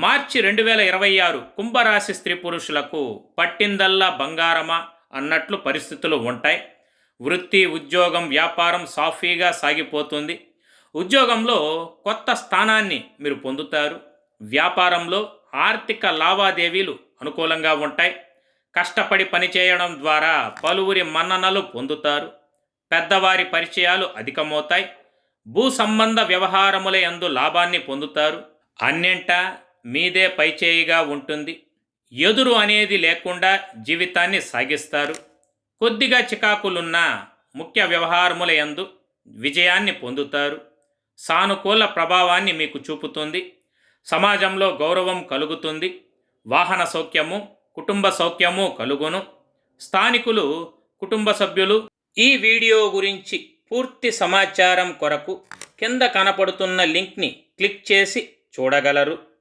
మార్చి 2026 కుంభరాశి స్త్రీ పురుషులకు పట్టిందల్లా బంగారమా అన్నట్లు పరిస్థితులు ఉంటాయి. వృత్తి, ఉద్యోగం, వ్యాపారం సాఫీగా సాగిపోతుంది. ఉద్యోగంలో కొత్త స్థానాన్ని మీరు పొందుతారు. వ్యాపారంలో ఆర్థిక లావాదేవీలు అనుకూలంగా ఉంటాయి. కష్టపడి పనిచేయడం ద్వారా పలువురి మన్ననలు పొందుతారు. పెద్దవారి పరిచయాలు అధికమవుతాయి. భూ సంబంధ వ్యవహారముల యందు లాభాన్ని పొందుతారు. అన్నింటా మీదే పైచేయిగా ఉంటుంది. ఎదురు అనేది లేకుండా జీవితాన్ని సాగిస్తారు. కొద్దిగా చికాకులున్న ముఖ్య వ్యవహారముల యందు విజయాన్ని పొందుతారు. సానుకూల ప్రభావాన్ని మీకు చూపుతుంది. సమాజంలో గౌరవం కలుగుతుంది. వాహన సౌఖ్యము, కుటుంబ సౌఖ్యము కలుగును. స్థానికులు, కుటుంబ సభ్యులు ఈ వీడియో గురించి పూర్తి సమాచారం కొరకు కింద కనపడుతున్న లింక్ని క్లిక్ చేసి చూడగలరు.